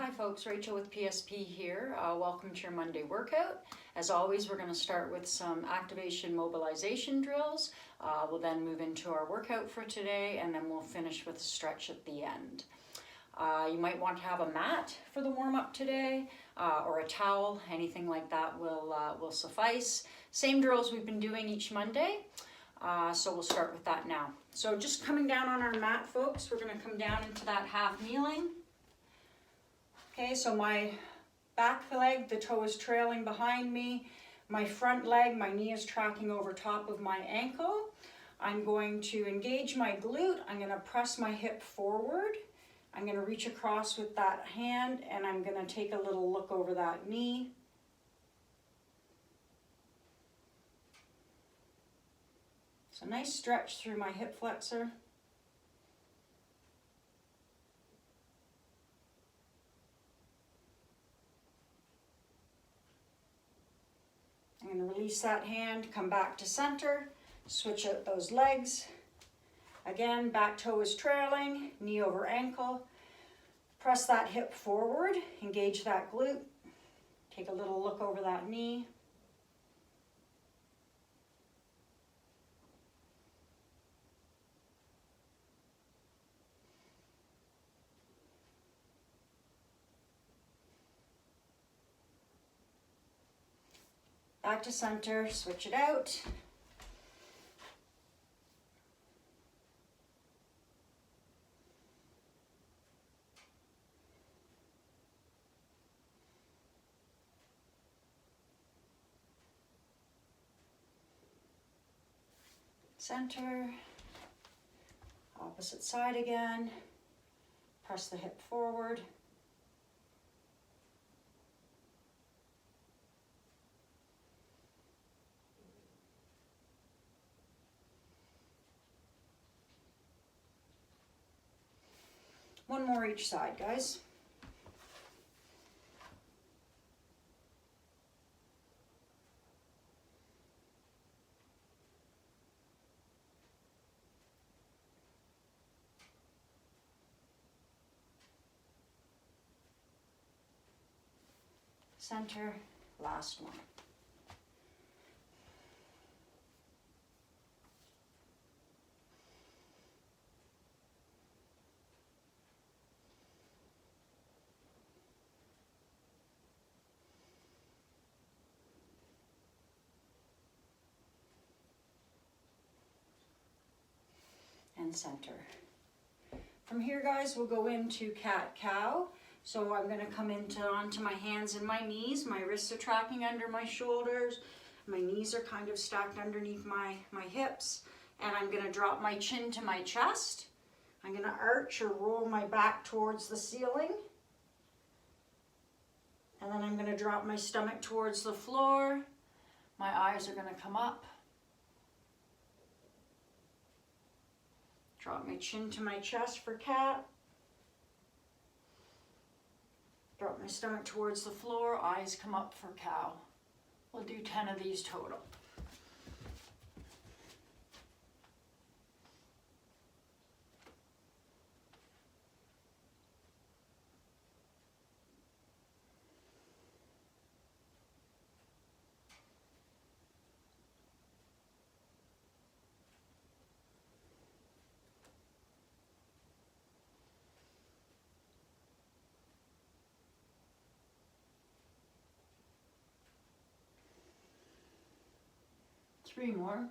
Hi folks, Rachel with PSP here. Welcome to your Monday workout. As always, we're going to start with some activation mobilization drills. We'll then move into our workout for today, and then we'll finish with a stretch at the end. You might want to have a mat for the warm-up today, or a towel. Anything like that will suffice. Same drills we've been doing each Monday. So we'll start with that now. So just coming down on our mat, folks, we're going to come down into that half kneeling. Okay, so my back leg, the toe is trailing behind me. My front leg, my knee is tracking over top of my ankle. I'm going to engage my glute. I'm going to press my hip forward. I'm going to reach across with that hand, and I'm going to take a little look over that knee. So nice stretch through my hip flexor. I'm going to release that hand, come back to center, switch out those legs. Again, back toe is trailing, knee over ankle. Press that hip forward, engage that glute. Take a little look over that knee. Back to center, switch it out. Center, opposite side again. Press the hip forward. One more each side, guys. Center, last one. And center. From here, guys, we'll go into cat-cow. So I'm going to come onto my hands and my knees. My wrists are tracking under my shoulders. My knees are kind of stacked underneath my hips. And I'm going to drop my chin to my chest. I'm going to arch or roll my back towards the ceiling. And then I'm going to drop my stomach towards the floor. My eyes are going to come up. Drop my chin to my chest for cat. Drop my stomach towards the floor, eyes come up for cow. We'll do 10 of these total. Three more.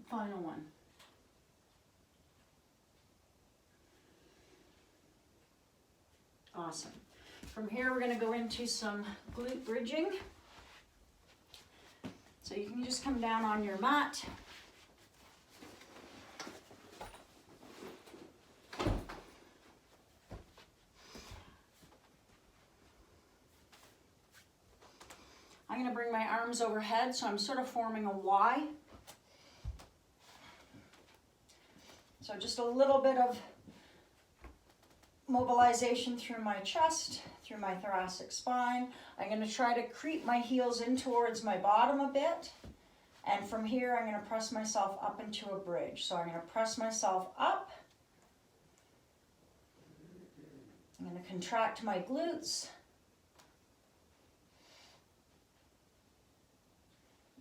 Final one. Awesome. From here, we're going to go into some glute bridging. So you can just come down on your mat. I'm going to bring my arms overhead, so I'm sort of forming a Y. So just a little bit of mobilization through my chest, through my thoracic spine. I'm going to try to creep my heels in towards my bottom a bit. And from here, I'm going to press myself up into a bridge. So I'm going to press myself up. I'm going to contract my glutes.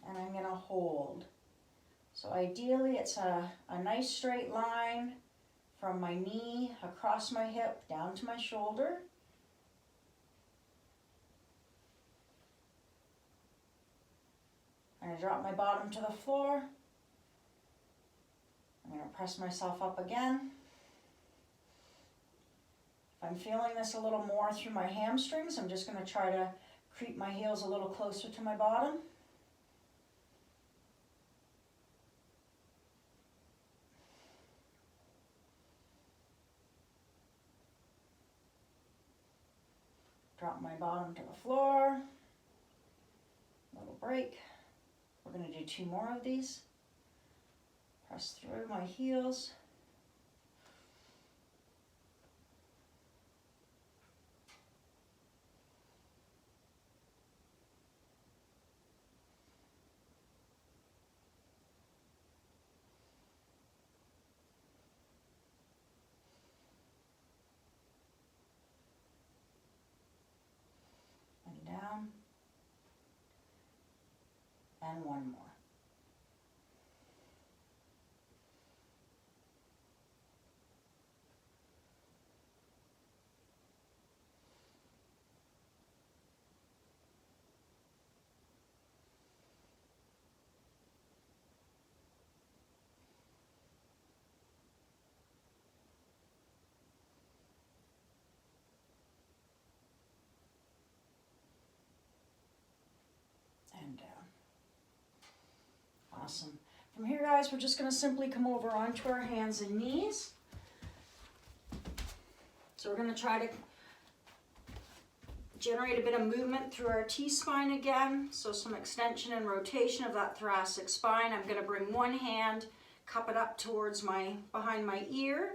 And I'm going to hold. So ideally, it's a nice straight line from my knee across my hip down to my shoulder. I'm going to drop my bottom to the floor. I'm going to press myself up again. If I'm feeling this a little more through my hamstrings, I'm just going to try to creep my heels a little closer to my bottom. Drop my bottom to the floor. Little break. We're going to do 2 more of these. Press through my heels. And down. And 1 more. And down. Awesome. From here, guys, we're just going to simply come over onto our hands and knees. So we're going to try to generate a bit of movement through our T-spine again. So some extension and rotation of that thoracic spine. I'm going to bring one hand, cup it up towards behind my ear.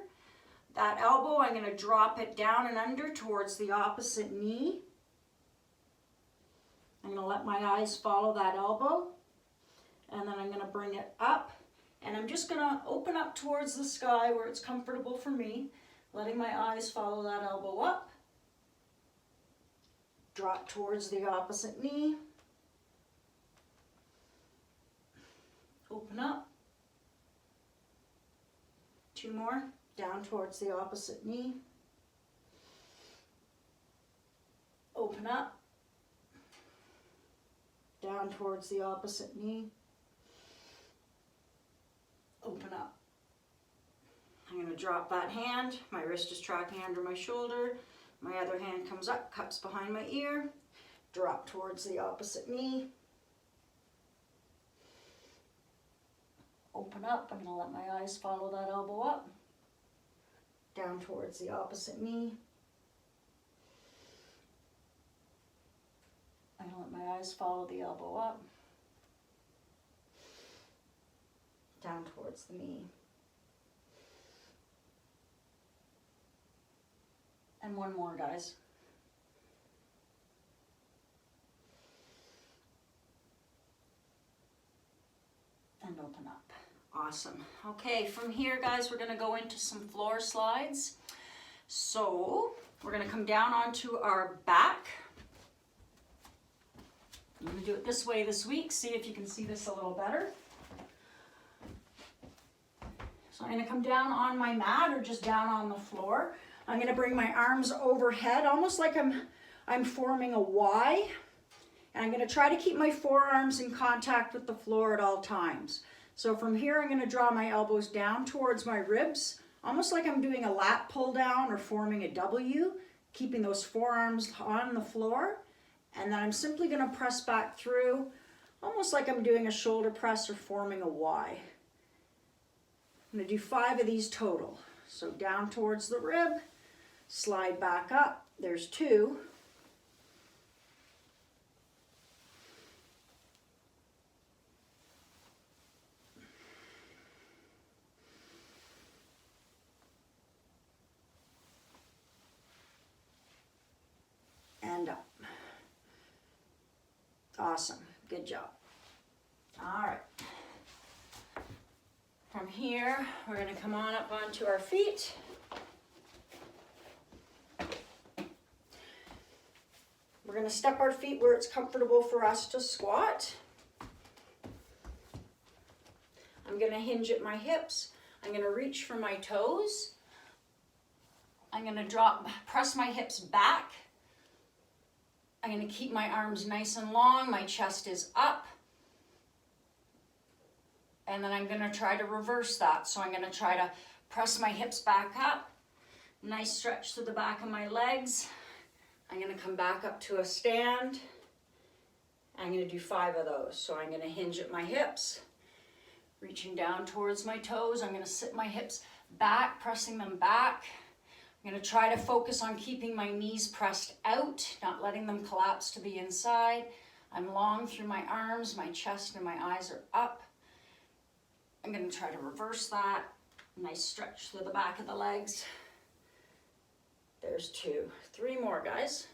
That elbow, I'm going to drop it down and under towards the opposite knee. I'm going to let my eyes follow that elbow. And then I'm going to bring it up. And I'm just going to open up towards the sky where it's comfortable for me, letting my eyes follow that elbow up. Drop towards the opposite knee. Open up. 2 more. Down towards the opposite knee. Open up. Down towards the opposite knee. Open up. I'm going to drop that hand. My wrist is tracking under my shoulder. My other hand comes up, cups behind my ear. Drop towards the opposite knee. Open up. I'm going to let my eyes follow that elbow up. Down towards the opposite knee. I'm going to let my eyes follow the elbow up. Down towards the knee. And 1 more, guys. And open up. Awesome. Okay, from here, guys, we're going to go into some floor slides. So we're going to come down onto our back. I'm going to do it this way this week. See if you can see this a little better. So I'm going to come down on my mat or just down on the floor. I'm going to bring my arms overhead, almost like I'm forming a Y. And I'm going to try to keep my forearms in contact with the floor at all times. So from here, I'm going to draw my elbows down towards my ribs, almost like I'm doing a lat pull down or forming a W, keeping those forearms on the floor. And then I'm simply going to press back through, almost like I'm doing a shoulder press or forming a Y. I'm going to do 5 of these total. So down towards the rib, slide back up. There's 2. Awesome, good job. All right. From here, we're gonna come on up onto our feet. We're gonna step our feet where it's comfortable for us to squat. I'm gonna hinge at my hips. I'm gonna reach for my toes. I'm gonna press my hips back. I'm gonna keep my arms nice and long. My chest is up. And then I'm gonna try to reverse that. So I'm gonna try to press my hips back up. Nice stretch to the back of my legs. I'm gonna come back up to a stand. I'm gonna do 5 of those. So I'm gonna hinge at my hips, reaching down towards my toes. I'm gonna sit my hips back, pressing them back. I'm gonna try to focus on keeping my knees pressed out, not letting them collapse to the inside. I'm long through my arms, my chest and my eyes are up. I'm gonna try to reverse that. Nice stretch to the back of the legs. There's 2. 3 more, guys.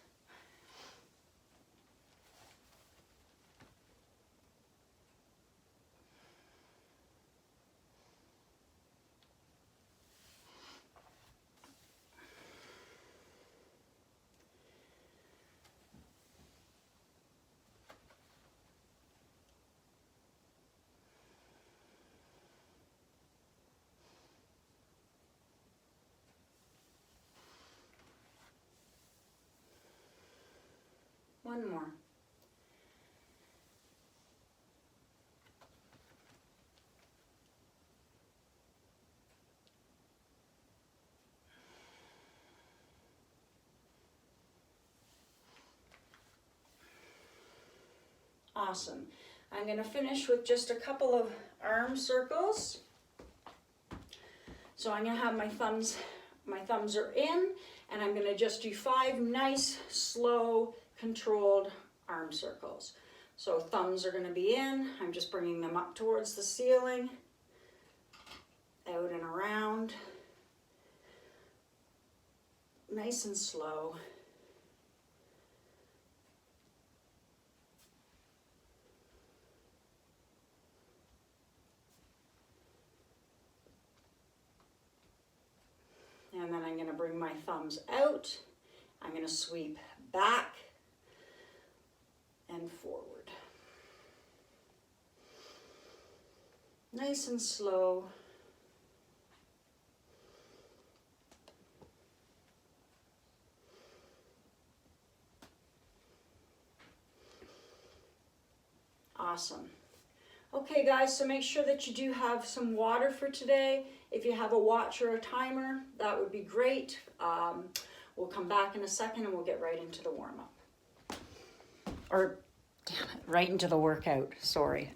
One more. Awesome. I'm going to finish with just a couple of arm circles. So I'm going to have my thumbs are in, and I'm going to just do 5 nice, slow, controlled arm circles. So thumbs are going to be in. I'm just bringing them up towards the ceiling, out and around, nice and slow. And then I'm going to bring my thumbs out. I'm going to sweep back and forward. Nice and slow. Awesome. Okay guys, so make sure that you do have some water for today. If you have a watch or a timer, that would be great. We'll come back in a second and we'll get right into the warm-up. Or, damn it, right into the workout, sorry.